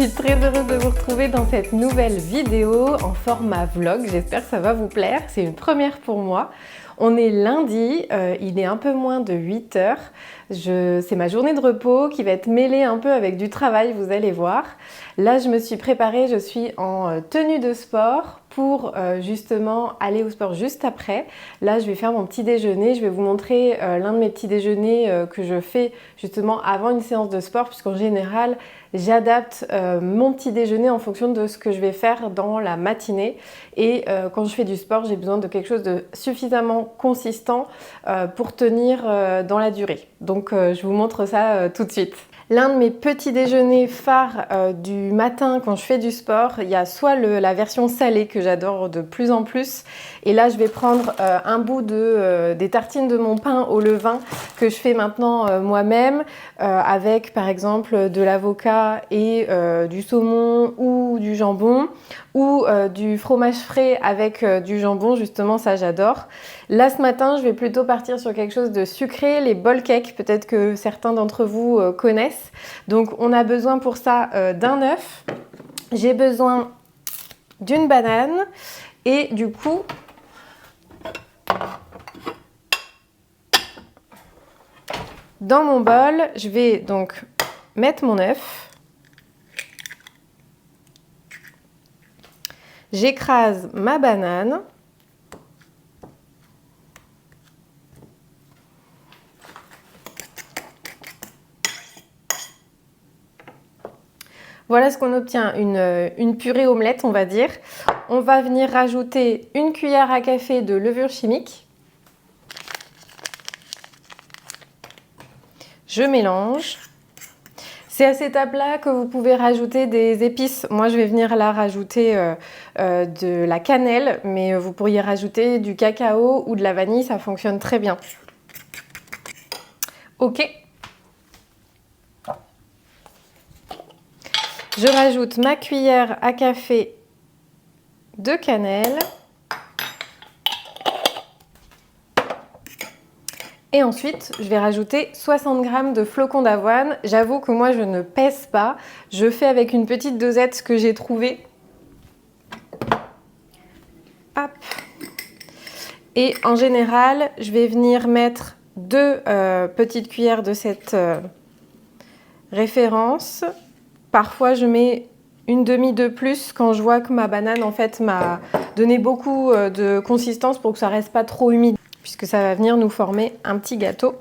suis très heureuse de vous retrouver dans cette nouvelle vidéo en format vlog. J'espère que ça va vous plaire. C'est une première pour moi. On est lundi, il est un peu moins de 8 heures. C'est ma journée de repos qui va être mêlée un peu avec du travail, vous allez voir. Là, je me suis préparée, je suis en tenue de sport pour justement aller au sport juste après. Là, je vais faire mon petit déjeuner. Je vais vous montrer l'un de mes petits déjeuners que je fais justement avant une séance de sport, puisqu'en général, j'adapte mon petit déjeuner en fonction de ce que je vais faire dans la matinée. Et quand je fais du sport, j'ai besoin de quelque chose de suffisamment consistant pour tenir dans la durée. Donc je vous montre ça tout de suite. L'un de mes petits déjeuners phares du matin quand je fais du sport, il y a soit la version salée que j'adore de plus en plus. Et là, je vais prendre un bout des tartines de mon pain au levain que je fais maintenant moi-même avec par exemple de l'avocat et du saumon ou du jambon ou du fromage frais avec du jambon, justement ça j'adore. Là ce matin je vais plutôt partir sur quelque chose de sucré, les bol cakes, peut-être que certains d'entre vous connaissent. Donc on a besoin pour ça d'un œuf, j'ai besoin d'une banane et du coup dans mon bol je vais donc mettre mon œuf. J'écrase ma banane. Voilà ce qu'on obtient, une purée omelette, on va dire. On va venir rajouter une cuillère à café de levure chimique. Je mélange. C'est à cette étape-là que vous pouvez rajouter des épices. Moi, je vais venir là rajouter de la cannelle, mais vous pourriez rajouter du cacao ou de la vanille, ça fonctionne très bien. Ok. Je rajoute ma cuillère à café de cannelle. Et ensuite, je vais rajouter 60 g de flocons d'avoine. J'avoue que moi, je ne pèse pas. Je fais avec une petite dosette que j'ai trouvée. Hop. Et en général, je vais venir mettre 2 petites cuillères de cette référence. Parfois, je mets une demi de plus quand je vois que ma banane, en fait, m'a donné beaucoup de consistance pour que ça reste pas trop humide, puisque ça va venir nous former un petit gâteau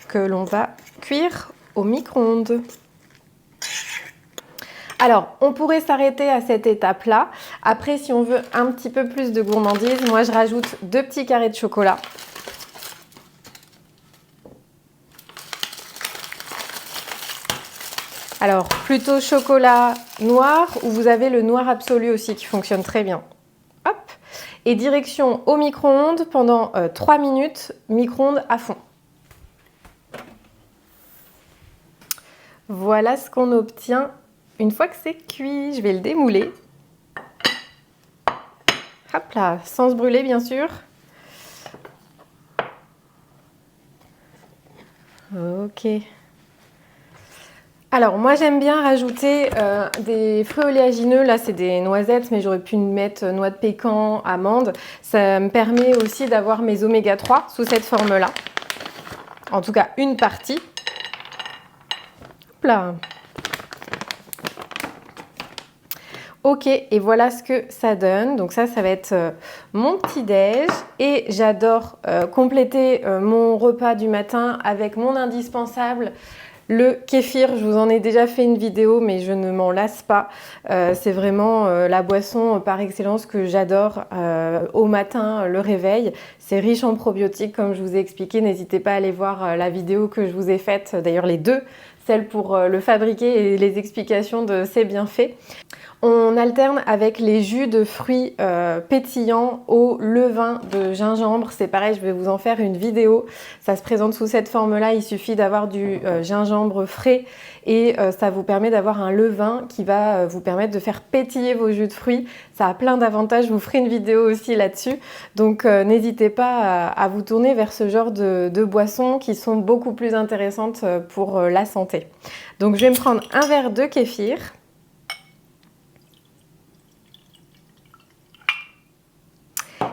que l'on va cuire au micro-ondes. Alors, on pourrait s'arrêter à cette étape-là. Après, si on veut un petit peu plus de gourmandise, moi je rajoute 2 petits carrés de chocolat. Alors, plutôt chocolat noir, ou vous avez le noir absolu aussi qui fonctionne très bien. Hop. Et direction au micro-ondes pendant 3 minutes, micro-ondes à fond. Voilà ce qu'on obtient une fois que c'est cuit. Je vais le démouler. Hop là, sans se brûler bien sûr. Ok. Alors moi j'aime bien rajouter des fruits oléagineux, là c'est des noisettes mais j'aurais pu mettre noix de pécan, amandes. Ça me permet aussi d'avoir mes oméga 3 sous cette forme là. En tout cas une partie. Hop là. Ok, et voilà ce que ça donne. Donc ça va être mon petit déj. Et j'adore compléter mon repas du matin avec mon indispensable, le kéfir. Je vous en ai déjà fait une vidéo, mais je ne m'en lasse pas. C'est vraiment la boisson par excellence que j'adore au matin, le réveil. C'est riche en probiotiques, comme je vous ai expliqué. N'hésitez pas à aller voir la vidéo que je vous ai faite, d'ailleurs les deux, celle pour le fabriquer et les explications de ses bienfaits. On alterne avec les jus de fruits pétillants au levain de gingembre. C'est pareil, je vais vous en faire une vidéo. Ça se présente sous cette forme-là. Il suffit d'avoir du gingembre frais et ça vous permet d'avoir un levain qui va vous permettre de faire pétiller vos jus de fruits. Ça a plein d'avantages. Je vous ferai une vidéo aussi là-dessus. Donc n'hésitez pas à vous tourner vers ce genre de boissons qui sont beaucoup plus intéressantes pour la santé. Donc je vais me prendre un verre de kéfir.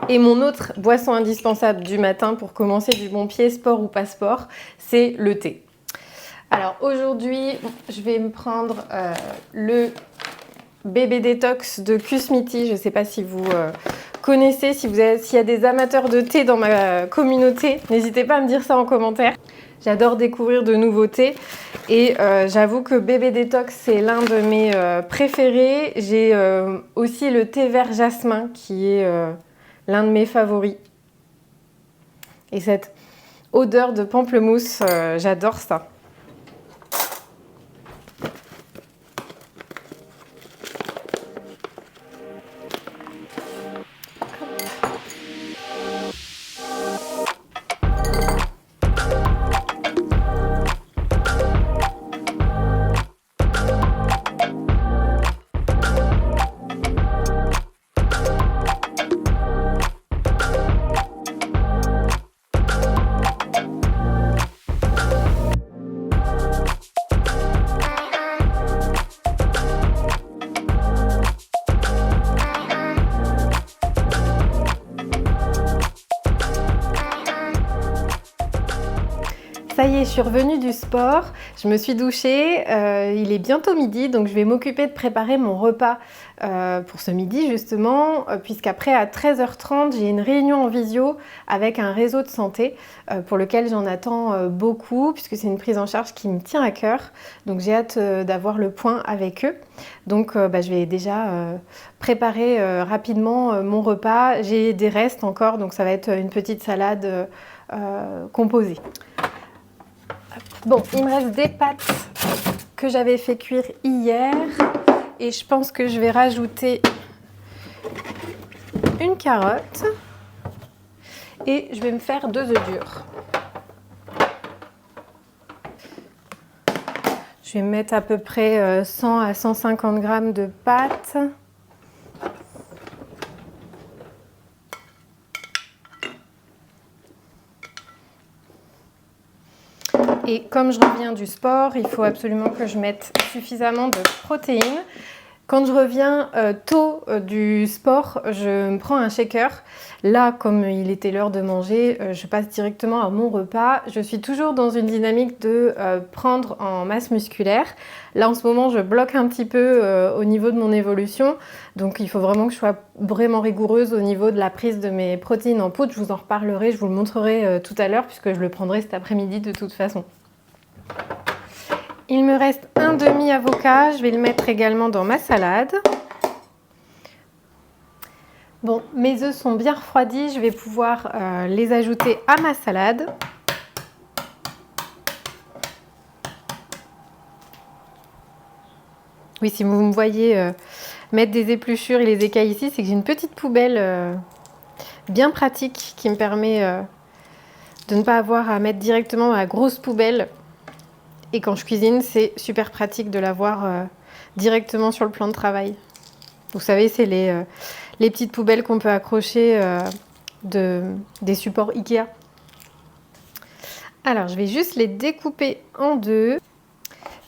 Et mon autre boisson indispensable du matin pour commencer du bon pied, sport ou pas sport, c'est le thé. Alors aujourd'hui, je vais me prendre le bébé détox de Kusmiti. Je ne sais pas si vous connaissez, s'il y a des amateurs de thé dans ma communauté, n'hésitez pas à me dire ça en commentaire. J'adore découvrir de nouveautés et j'avoue que bébé détox c'est l'un de mes préférés. J'ai aussi le thé vert jasmin qui est l'un de mes favoris. Et cette odeur de pamplemousse, j'adore ça. Ça y est, je suis revenue du sport, je me suis douchée, il est bientôt midi, donc je vais m'occuper de préparer mon repas pour ce midi justement, puisqu'après à 13h30, j'ai une réunion en visio avec un réseau de santé pour lequel j'en attends beaucoup, puisque c'est une prise en charge qui me tient à cœur, donc j'ai hâte d'avoir le point avec eux. Donc je vais déjà préparer rapidement mon repas. J'ai des restes encore, donc ça va être une petite salade composée. Bon, il me reste des pâtes que j'avais fait cuire hier et je pense que je vais rajouter une carotte et je vais me faire 2 œufs durs. Je vais mettre à peu près 100 à 150 grammes de pâtes. Et comme je reviens du sport, il faut absolument que je mette suffisamment de protéines. Quand je reviens tôt du sport, je me prends un shaker. Là, comme il était l'heure de manger, je passe directement à mon repas. Je suis toujours dans une dynamique de prendre en masse musculaire. Là, en ce moment, je bloque un petit peu au niveau de mon évolution. Donc, il faut vraiment que je sois vraiment rigoureuse au niveau de la prise de mes protéines en poudre. Je vous en reparlerai, je vous le montrerai tout à l'heure puisque je le prendrai cet après-midi de toute façon. Il me reste un demi-avocat, je vais le mettre également dans ma salade. Bon, mes œufs sont bien refroidis, je vais pouvoir les ajouter à ma salade. Oui, si vous me voyez mettre des épluchures et les écailles ici, c'est que j'ai une petite poubelle bien pratique qui me permet de ne pas avoir à mettre directement dans la grosse poubelle. Et quand je cuisine, c'est super pratique de l'avoir directement sur le plan de travail. Vous savez, c'est les petites poubelles qu'on peut accrocher des supports Ikea. Alors, je vais juste les découper en deux.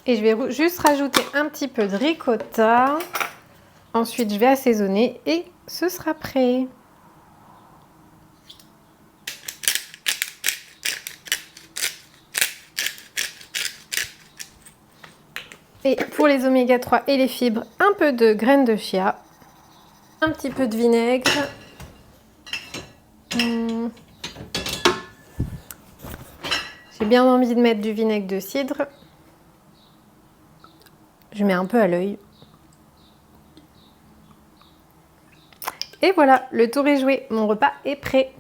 Et je vais juste rajouter un petit peu de ricotta. Ensuite, je vais assaisonner et ce sera prêt. Et pour les oméga 3 et les fibres, un peu de graines de chia, un petit peu de vinaigre. J'ai bien envie de mettre du vinaigre de cidre. Je mets un peu à l'œil. Et voilà, le tour est joué, mon repas est prêt.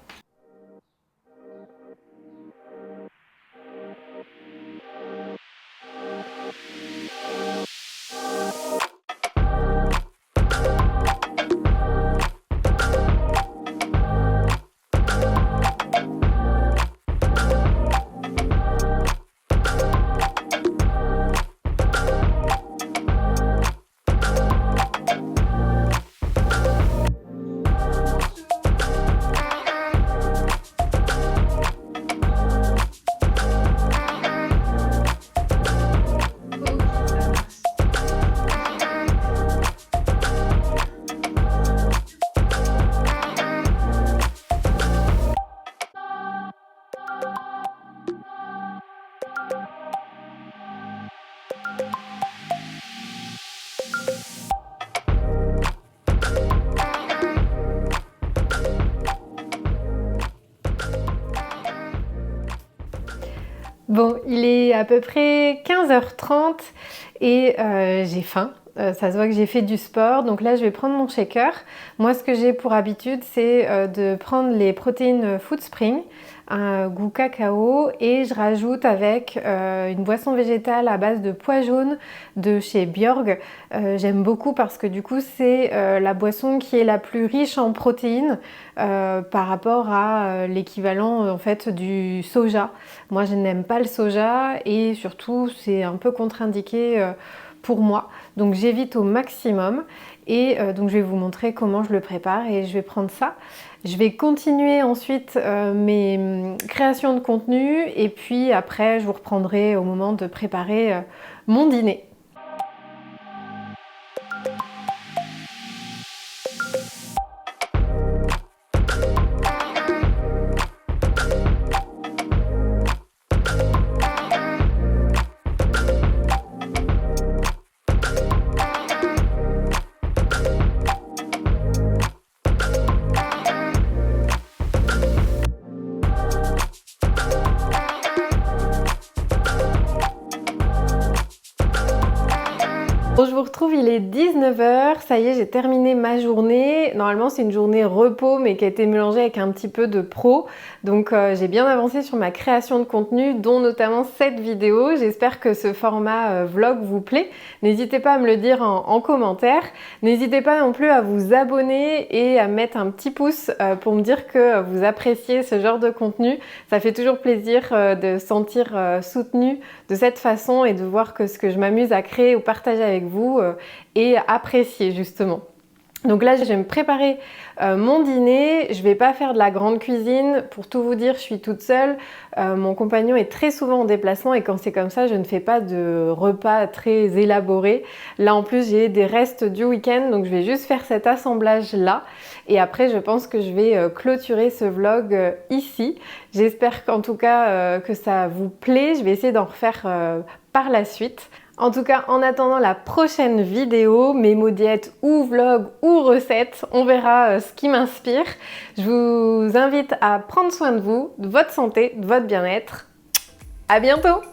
Bon, il est à peu près 15h30 et j'ai faim. Ça se voit que j'ai fait du sport, donc là je vais prendre mon shaker. Moi ce que j'ai pour habitude c'est de prendre les protéines Foodspring, un goût cacao, et je rajoute avec une boisson végétale à base de pois jaunes de chez Bjorg. J'aime beaucoup parce que du coup c'est la boisson qui est la plus riche en protéines par rapport à l'équivalent en fait du soja. Moi je n'aime pas le soja et surtout c'est un peu contre-indiqué pour moi, donc j'évite au maximum et donc je vais vous montrer comment je le prépare et je vais prendre ça. Je vais continuer ensuite mes créations de contenu et puis après je vous reprendrai au moment de préparer mon dîner. Bon, je vous retrouve, il est 19h, ça y est, j'ai terminé ma journée. Normalement, c'est une journée repos, mais qui a été mélangée avec un petit peu de pro. Donc, j'ai bien avancé sur ma création de contenu, dont notamment cette vidéo. J'espère que ce format vlog vous plaît. N'hésitez pas à me le dire en commentaire. N'hésitez pas non plus à vous abonner et à mettre un petit pouce pour me dire que vous appréciez ce genre de contenu. Ça fait toujours plaisir de se sentir soutenu de cette façon et de voir que ce que je m'amuse à créer ou partager avec vous et apprécier justement. Donc là, je vais me préparer mon dîner. Je vais pas faire de la grande cuisine. Pour tout vous dire, je suis toute seule. Mon compagnon est très souvent en déplacement et quand c'est comme ça, je ne fais pas de repas très élaborés. Là, en plus, j'ai des restes du week-end, donc je vais juste faire cet assemblage-là. Et après, je pense que je vais clôturer ce vlog ici. J'espère qu'en tout cas que ça vous plaît. Je vais essayer d'en refaire par la suite. En tout cas, en attendant la prochaine vidéo, mémo diète ou vlog ou recette, on verra ce qui m'inspire. Je vous invite à prendre soin de vous, de votre santé, de votre bien-être. À bientôt!